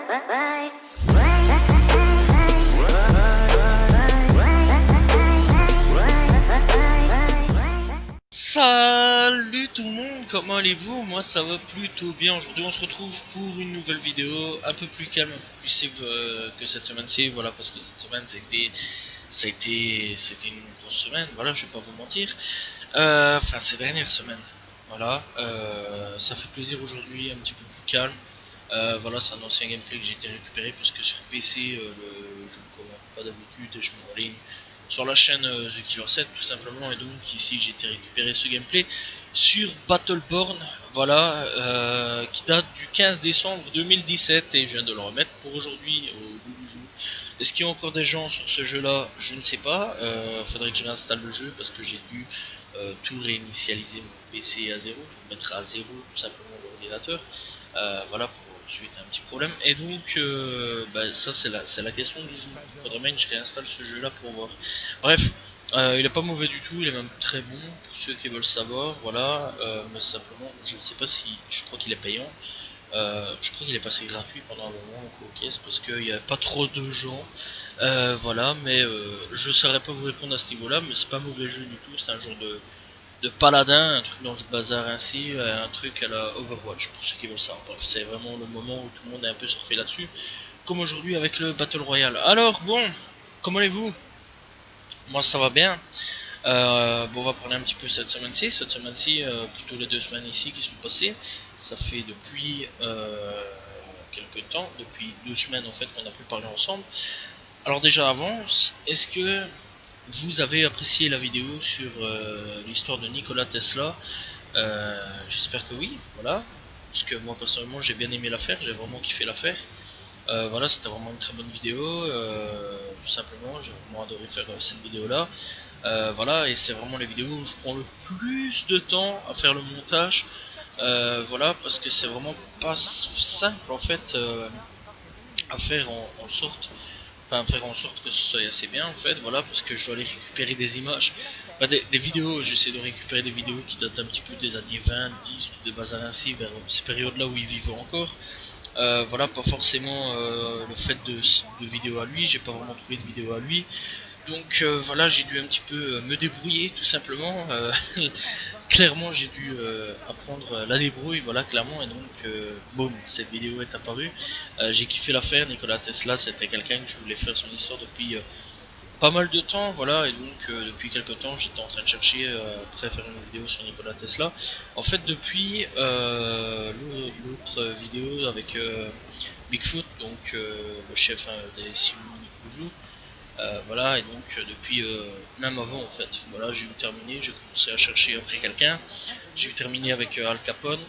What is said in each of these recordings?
Salut tout le monde, comment allez-vous? Moi ça va plutôt bien. Aujourd'hui on se retrouve pour une nouvelle vidéo un peu plus calme, un peu plus safe que cette semaine-ci. Voilà, parce que cette semaine c'était une grosse semaine, voilà, je vais pas vous mentir. Enfin ces dernières semaines, voilà. Ça fait plaisir aujourd'hui, un petit peu plus calme. Voilà, c'est un ancien gameplay que j'ai été récupéré parce que sur PC je ne commande pas d'habitude et je mets en ligne sur la chaîne The Killer 7 tout simplement, et donc ici j'ai été récupérer ce gameplay sur Battleborn, voilà, qui date du 15 décembre 2017 et je viens de le remettre pour aujourd'hui au bout du jour. Est-ce qu'il y a encore des gens sur ce jeu là? Je ne sais pas, faudrait que je réinstalle le jeu parce que j'ai dû tout réinitialiser mon PC à zéro, mettre à zéro tout simplement l'ordinateur, voilà, pour suite à un petit problème. Et donc ça c'est la question du jeu. Faudrait même que je réinstalle ce jeu là pour voir. Bref, il est pas mauvais du tout, il est même très bon pour ceux qui veulent savoir, voilà. Mais simplement je ne sais pas si, je crois qu'il est payant. Je crois qu'il est passé gratuit pendant un moment au caisse parce qu'il n'y a pas trop de gens, voilà. Mais je saurais pas vous répondre à ce niveau là, mais c'est pas un mauvais jeu du tout. C'est un genre de paladin, un truc dont je bazar ainsi, un truc à la Overwatch pour ceux qui veulent ça. Bref, c'est vraiment le moment où tout le monde est un peu surfé là-dessus, comme aujourd'hui avec le Battle Royale. Alors bon, comment allez-vous? Moi ça va bien. Bon, on va parler un petit peu cette semaine-ci. Cette semaine-ci, plutôt les 2 semaines ici qui sont passées. Ça fait depuis quelques temps, depuis 2 semaines en fait qu'on a pu parler ensemble. Alors déjà avant, est-ce que vous avez apprécié la vidéo sur l'histoire de Nikola Tesla? J'espère que oui, voilà. Parce que moi personnellement j'ai bien aimé l'affaire, j'ai vraiment kiffé l'affaire. Voilà, c'était vraiment une très bonne vidéo, tout simplement, j'ai vraiment adoré faire cette vidéo là. Voilà, et c'est vraiment les vidéos où je prends le plus de temps à faire le montage, voilà, parce que c'est vraiment pas simple en fait à faire en sorte, enfin faire en sorte que ce soit assez bien en fait, voilà, parce que je dois aller récupérer des images, enfin, des vidéos. J'essaie de récupérer des vidéos qui datent un petit peu des années 20, 10 ou des bazar ainsi, vers ces périodes là où ils vivent encore. Voilà, pas forcément le fait de vidéos à lui, j'ai pas vraiment trouvé de vidéo à lui. Donc voilà, j'ai dû un petit peu me débrouiller tout simplement. Clairement, j'ai dû apprendre la débrouille, voilà, clairement. Et donc, boum, cette vidéo est apparue. J'ai kiffé l'affaire. Nikola Tesla, c'était quelqu'un que je voulais faire son histoire depuis pas mal de temps, voilà. Et donc, depuis quelques temps, j'étais en train de chercher après faire une vidéo sur Nikola Tesla. En fait, depuis l'autre vidéo avec Bigfoot, donc le chef des Sioux Nikuju. Voilà, et donc depuis même avant en fait, voilà, j'ai eu terminé, j'ai commencé à chercher après quelqu'un, j'ai eu terminé avec Al Capone,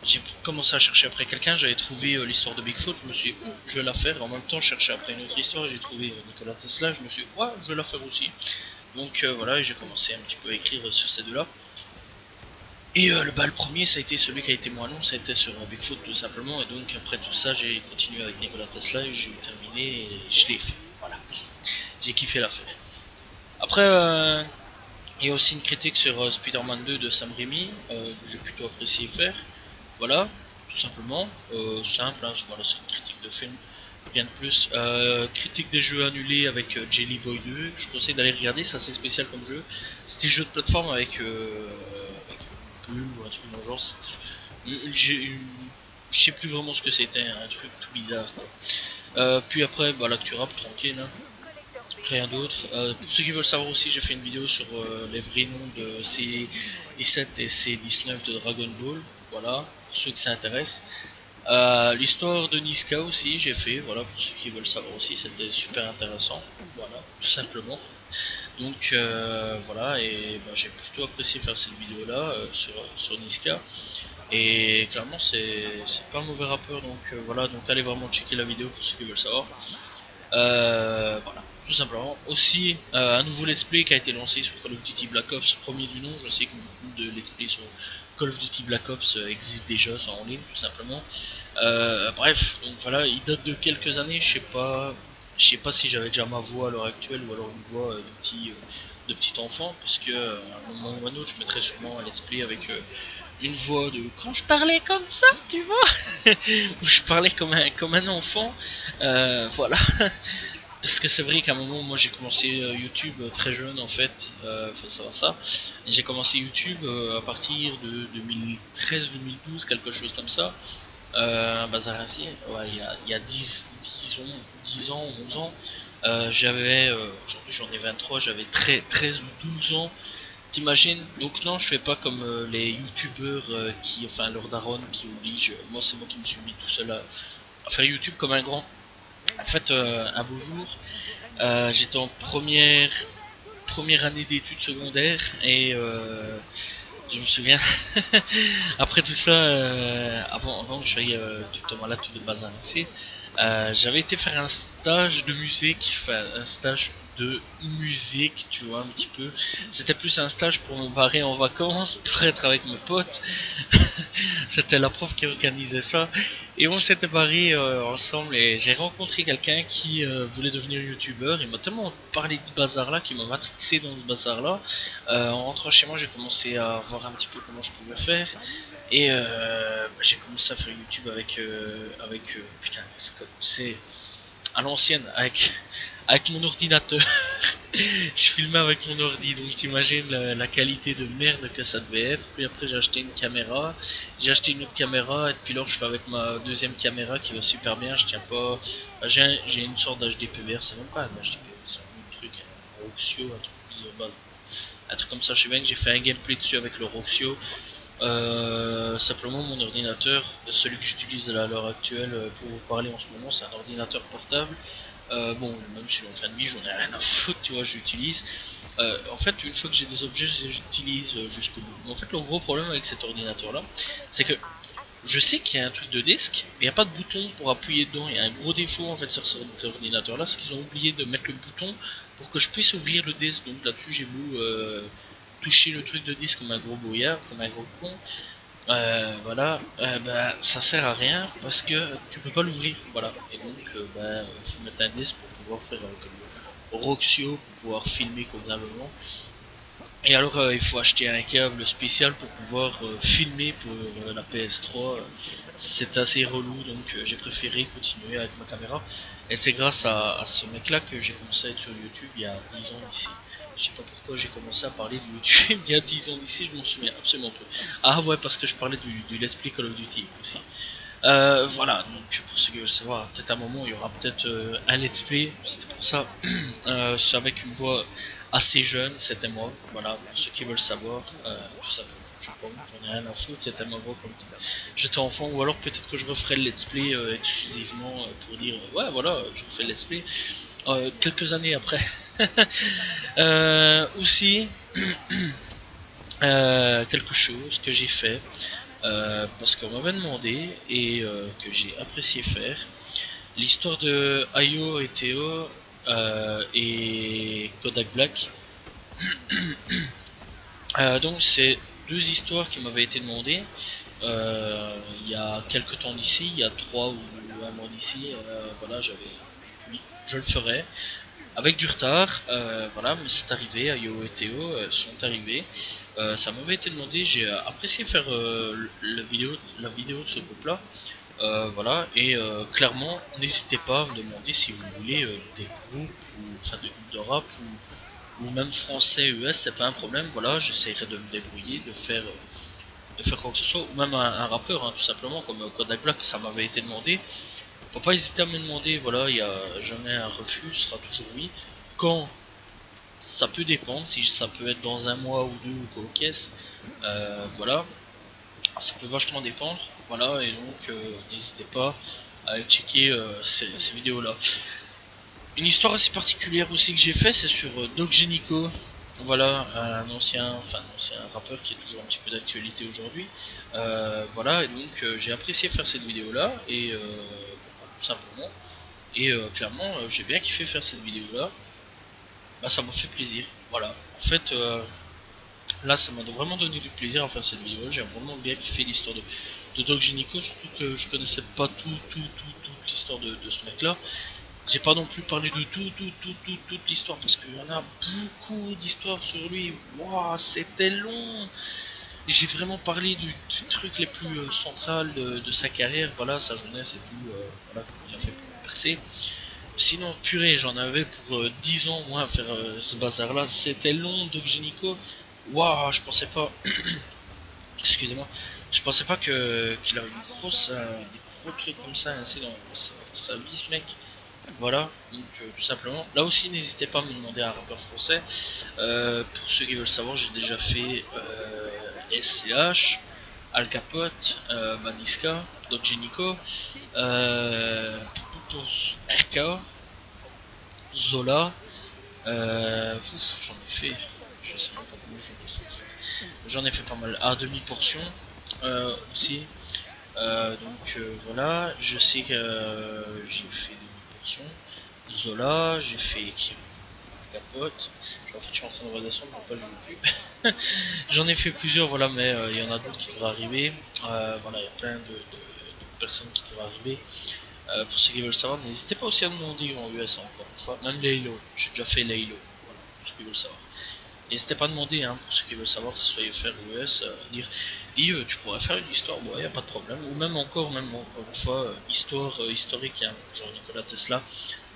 j'ai commencé à chercher après quelqu'un, j'avais trouvé l'histoire de Bigfoot, je me suis dit, je vais la faire, et en même temps je cherchais après une autre histoire, et j'ai trouvé Nikola Tesla, je me suis dit, ouais, je vais la faire aussi. Donc voilà, j'ai commencé un petit peu à écrire sur ces deux-là. Et le premier, ça a été celui qui a été moins long, ça a été sur Bigfoot tout simplement, et donc après tout ça, j'ai continué avec Nikola Tesla, et j'ai eu terminé, et je l'ai fait, voilà. J'ai kiffé l'affaire. Après, il y a aussi une critique sur Spider-Man 2 de Sam Raimi, que j'ai plutôt apprécié faire. Voilà, tout simplement. Simple, hein, voilà, c'est une critique de film, rien de plus. Critique des jeux annulés avec Jelly Boy 2, je conseille d'aller regarder, c'est assez spécial comme jeu. C'était un jeu de plateforme avec une bulle ou un truc dans le genre. Je sais plus vraiment ce que c'était, un truc tout bizarre, quoi. Puis après, bah, l'actu rap, tranquille, hein. Rien d'autre. Pour ceux qui veulent savoir aussi, j'ai fait une vidéo sur les vrais noms de C17 et C19 de Dragon Ball. Voilà, pour ceux que ça intéresse. L'histoire de Niska aussi, j'ai fait. Voilà, pour ceux qui veulent savoir aussi, c'était super intéressant. Voilà, tout simplement. Donc voilà, et bah, j'ai plutôt apprécié faire cette vidéo là sur Niska. Et clairement, c'est pas un mauvais rappeur. Donc voilà, donc allez vraiment checker la vidéo pour ceux qui veulent savoir. Voilà, tout simplement. Aussi, un nouveau let's play qui a été lancé sur Call of Duty Black Ops, premier du nom. Je sais que beaucoup de let's play sur Call of Duty Black Ops existent déjà, sont en ligne, tout simplement. Bref, donc voilà, il date de quelques années. Je sais pas si j'avais déjà ma voix à l'heure actuelle ou alors une voix de petit enfant, parce que à un moment ou à un autre, je mettrai sûrement un let's play avec une voix de quand je parlais comme ça, tu vois, où je parlais comme un enfant, voilà. Parce que c'est vrai qu'à un moment, moi j'ai commencé YouTube très jeune en fait, faut savoir ça. J'ai commencé YouTube à partir de 2013-2012, quelque chose comme ça. Bazar ainsi, ouais, il y a 10 ans, 11 ans. Aujourd'hui j'en ai 23, j'avais 13 ou 12 ans. T'imagines? Donc non, je fais pas comme les youtubeurs enfin leur daronne qui oblige. Moi c'est moi qui me suis mis tout seul à faire YouTube comme un grand. En fait, un beau jour, j'étais en première année d'études secondaires et je me souviens, après tout ça, avant que je sois tout malade tout de base à lycée, j'avais été faire un stage de musique, enfin un stage de musique, tu vois, un petit peu. C'était plus un stage pour me barrer en vacances, pour être avec mes potes. C'était la prof qui organisait ça. Et on s'était barré ensemble et j'ai rencontré quelqu'un qui voulait devenir youtubeur. Il m'a tellement parlé de ce bazar là, qui m'a matrixé dans ce bazar là. En rentrant chez moi, j'ai commencé à voir un petit peu comment je pouvais faire. Et j'ai commencé à faire YouTube avec putain, c'est à l'ancienne, avec mon ordinateur. Je filmais avec mon ordi, donc t'imagines la qualité de merde que ça devait être. Puis après j'ai acheté une caméra, j'ai acheté une autre caméra, et puis là je fais avec ma deuxième caméra qui va super bien. Je tiens pas, j'ai une sorte d'HD PVR, c'est même pas un HD PVR, c'est un truc, un Roxio, un truc comme ça. Je sais bien que j'ai fait un gameplay dessus avec le Roxio. Simplement mon ordinateur, celui que j'utilise à l'heure actuelle pour vous parler en ce moment, c'est un ordinateur portable. Bon, même si en fin de vie, j'en ai rien à foutre, tu vois, j'utilise. En fait, une fois que j'ai des objets, j'utilise jusqu'au bout. En fait, le gros problème avec cet ordinateur-là, c'est que je sais qu'il y a un truc de disque, mais il n'y a pas de bouton pour appuyer dedans. Il y a un gros défaut en fait sur cet ordinateur-là, c'est qu'ils ont oublié de mettre le bouton pour que je puisse ouvrir le disque. Donc là-dessus, j'ai beau toucher le truc de disque comme un gros brouillard, comme un gros con. Voilà, bah, ça sert à rien parce que tu peux pas l'ouvrir, voilà. Et donc, bah, faut mettre un disque pour pouvoir faire comme Roxio, pour pouvoir filmer convenablement. Et alors, il faut acheter un câble spécial pour pouvoir filmer pour la PS3. C'est assez relou, donc j'ai préféré continuer avec ma caméra. Et c'est grâce à ce mec-là que j'ai commencé à être sur YouTube il y a 10 ans ici. Je sais pas pourquoi j'ai commencé à parler de YouTube il y a 10 ans d'ici, je m'en souviens absolument plus. Ah ouais, parce que je parlais du Let's Play Call of Duty aussi. Voilà, donc pour ceux qui veulent savoir, peut-être à un moment il y aura peut-être un Let's Play, c'était pour ça. C'est avec une voix assez jeune, c'était moi, voilà, pour ceux qui veulent savoir, tout simplement. Je sais pas, j'en ai rien à foutre, c'était ma voix comme j'étais enfant, ou alors peut-être que je referai le Let's Play exclusivement pour dire, ouais voilà, je refais le Let's Play, quelques années après. Aussi, quelque chose que j'ai fait, parce qu'on m'avait demandé et que j'ai apprécié faire, l'histoire de Ayo et Théo et Kodak Black. Donc c'est deux histoires qui m'avaient été demandées il y a quelques temps d'ici, il y a 3 ou un mois d'ici, voilà, oui, je le ferai. Avec du retard, voilà, mais c'est arrivé, Ayo et Théo sont arrivés. Ça m'avait été demandé, j'ai apprécié faire la vidéo de ce groupe-là. Voilà, et clairement, n'hésitez pas à me demander si vous voulez des groupes, enfin des groupes de rap, ou même français, US, c'est pas un problème. Voilà, j'essaierai de me débrouiller, de faire quoi que ce soit, ou même un rappeur, hein, tout simplement, comme Kodak Black, ça m'avait été demandé. Faut pas hésiter à me demander, voilà, il n'y a jamais un refus, ce sera toujours oui. Quand ça peut dépendre, si ça peut être dans un mois ou deux ou quoi aux caisses, voilà, ça peut vachement dépendre, voilà, et donc n'hésitez pas à aller checker ces vidéos là. Une histoire assez particulière aussi que j'ai fait, c'est sur Doc Génico, voilà, un ancien rappeur qui est toujours un petit peu d'actualité aujourd'hui, voilà, et donc j'ai apprécié faire cette vidéo là, et tout simplement, et clairement j'ai bien kiffé faire cette vidéo là, bah ça m'a fait plaisir, voilà, en fait là ça m'a vraiment donné du plaisir à faire cette vidéo, j'ai vraiment bien kiffé l'histoire de Doc Génico, surtout que je connaissais pas toute l'histoire de ce mec là. J'ai pas non plus parlé de toute l'histoire parce qu'il y en a beaucoup d'histoires sur lui. Waouh, c'était long. j'ai vraiment parlé du truc les plus central de sa carrière, voilà, sa jeunesse et tout, voilà, comment il a fait pour percer. Sinon, purée, j'en avais pour 10 ans, moi, à faire ce bazar-là. C'était long, Doc Génico. Waouh, je pensais pas, excusez-moi, je pensais pas que qu'il avait une grosse, des gros trucs comme ça ainsi dans sa vie, ce mec. Voilà, donc tout simplement. Là aussi, n'hésitez pas à me demander un rappeur français. Pour ceux qui veulent savoir, j'ai déjà fait SCH, Al Capote, Maniska, Doc Génico, euh, RK, Zola. J'en ai fait, je sais même pas combien j'en ai fait en fait. J'en ai fait pas mal. À demi-portion aussi. Voilà, je sais que j'ai fait demi-portion. Zola, j'ai fait Capote. En fait, je suis en train de redescendre pour pas jouer plus. J'en ai fait plusieurs, voilà, mais il y en a d'autres qui devraient arriver. Voilà, il y a plein de personnes qui devraient arriver. Pour ceux qui veulent savoir, n'hésitez pas aussi à demander en US encore une fois, même Laylo, j'ai déjà fait Laylo, voilà, pour ceux qui veulent savoir. N'hésitez pas à demander, hein, pour ceux qui veulent savoir, si soyez faire US, dire, tu pourrais faire une histoire, ouais, y a pas de problème, ou même encore une fois, histoire historique, hein, genre Nikola Tesla,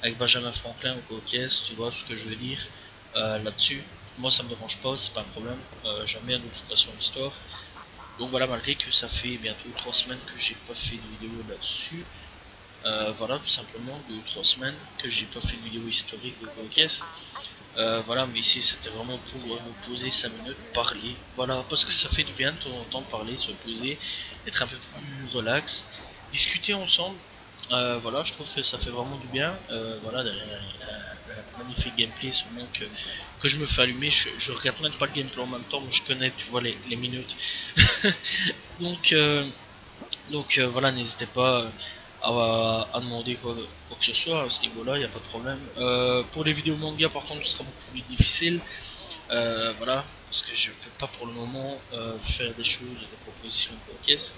avec Benjamin Franklin ou Caucase, tu vois ce que je veux dire là-dessus. Moi ça me dérange pas, c'est pas un problème, j'aime bien de toute façon l'histoire. Donc voilà, malgré que ça fait bientôt 3 semaines que j'ai pas fait de vidéo là-dessus, voilà, tout simplement 2 ou 3 semaines que j'ai pas fait de vidéo historique de Caucase. Voilà, mais ici c'était vraiment pour me poser 5 minutes, parler, voilà, parce que ça fait du bien de temps en temps parler, se poser, être un peu plus relax, discuter ensemble. Voilà, je trouve que ça fait vraiment du bien. Voilà, derrière un magnifique gameplay, seulement que je me fais allumer. Je regarde même pas le gameplay en même temps, mais je connais, tu vois, les minutes. donc, voilà, n'hésitez pas à demander quoi que ce soit à ce niveau-là, il n'y a pas de problème. Pour les vidéos manga, par contre, ce sera beaucoup plus difficile. Voilà, parce que je peux pas pour le moment faire des choses, des propositions de caisse.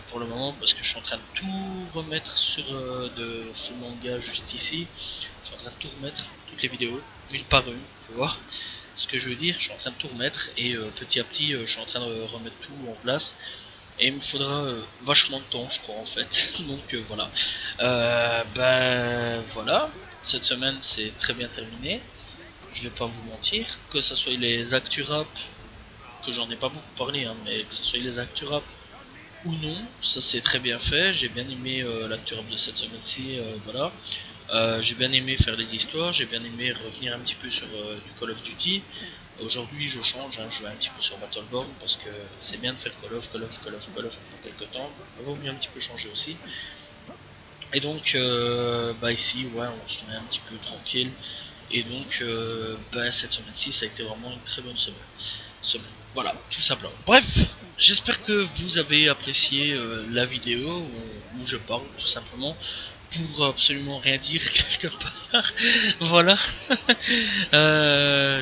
Pour le moment, parce que je suis en train de tout remettre sur de ce manga juste ici. Je suis en train de tout remettre, toutes les vidéos, une par une, tu vois ce que je veux dire. Je suis en train de tout remettre et petit à petit, je suis en train de remettre tout en place. Et il me faudra vachement de temps, je crois, en fait. Donc voilà. Ben voilà. Cette semaine, c'est très bien terminé. Je vais pas vous mentir. Que ce soit les actu rap, que j'en ai pas beaucoup parlé, hein, mais que ce soit les actu rap ou non, ça c'est très bien fait. J'ai bien aimé l'actu rap de cette semaine-ci. Voilà. J'ai bien aimé faire les histoires. J'ai bien aimé revenir un petit peu sur du Call of Duty. Aujourd'hui, je change, hein, je vais un petit peu sur Battleborn parce que c'est bien de faire Call of pendant quelques temps. Il vaut mieux un petit peu changer aussi. Et donc, bah ici, ouais, on se met un petit peu tranquille. Et donc, bah, cette semaine-ci, ça a été vraiment une très bonne semaine. Voilà, tout simplement. Bref, j'espère que vous avez apprécié la vidéo où je parle tout simplement pour absolument rien dire quelque part. Voilà.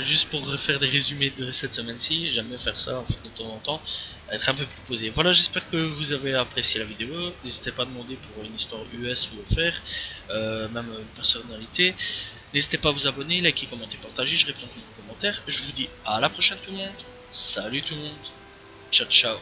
Juste pour refaire des résumés de cette semaine-ci, j'aime bien faire ça en fait de temps en temps, être un peu plus posé. Voilà, j'espère que vous avez apprécié la vidéo. N'hésitez pas à demander pour une histoire US ou offert, même une personnalité. N'hésitez pas à vous abonner, liker, commenter, partager. Je réponds toujours aux commentaires. Je vous dis à la prochaine tout le monde. Salut tout le monde. Ciao ciao.